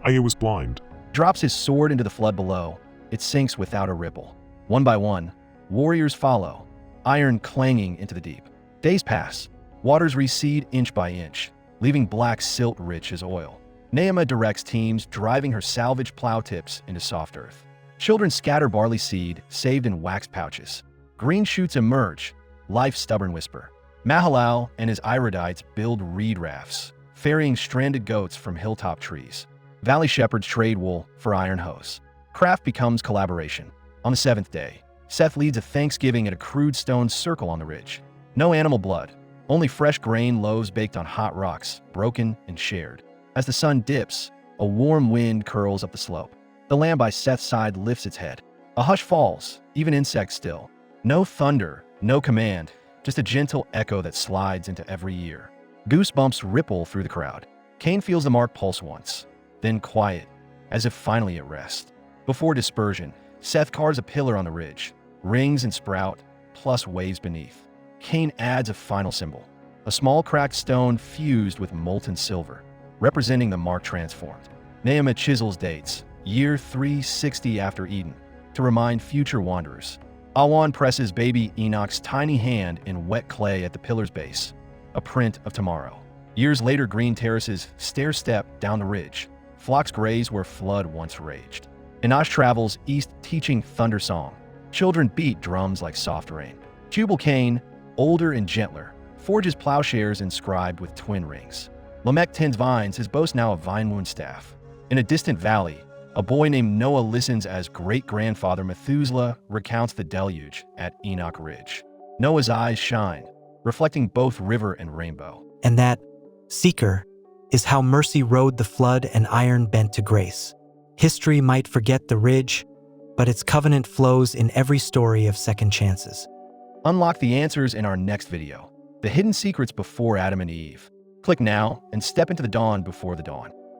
Aya was blind. Drops his sword into the flood below. It sinks without a ripple. One by one, warriors follow, iron clanging into the deep. Days pass. Waters recede inch by inch, leaving black silt rich as oil. Naamah directs teams, driving her salvage plow tips into soft earth. Children scatter barley seed, saved in wax pouches. Green shoots emerge, life's stubborn whisper. Mahalalel and his Iridites build reed rafts, ferrying stranded goats from hilltop trees. Valley shepherds trade wool for iron hoes. Craft becomes collaboration. On the 7th day, Seth leads a Thanksgiving at a crude stone circle on the ridge. No animal blood, only fresh grain loaves baked on hot rocks, broken and shared. As the sun dips, a warm wind curls up the slope. The lamb by Seth's side lifts its head. A hush falls, even insects still. No thunder, no command, just a gentle echo that slides into every ear. Goosebumps ripple through the crowd. Cain feels the mark pulse once, then quiet, as if finally at rest. Before dispersion, Seth carves a pillar on the ridge, rings and sprout, plus waves beneath. Cain adds a final symbol, a small cracked stone fused with molten silver, representing the mark transformed. Naamah chisels dates, year 360 after Eden, to remind future wanderers. Awan presses baby Enoch's tiny hand in wet clay at the pillar's base, a print of tomorrow. Years later, green terraces stair-step down the ridge. Flocks graze where flood once raged. Enoch travels east teaching thunder song. Children beat drums like soft rain. Jubal Cain, older and gentler, forges plowshares inscribed with twin rings. Lamech tends vines, his boast now a vine-wound staff. In a distant valley, a boy named Noah listens as great-grandfather Methuselah recounts the deluge at Enoch Ridge. Noah's eyes shine, reflecting both river and rainbow. And that, seeker, is how mercy rode the flood and iron bent to grace. History might forget the ridge, but its covenant flows in every story of second chances. Unlock the answers in our next video, the hidden secrets before Adam and Eve. Click now and step into the dawn before the dawn.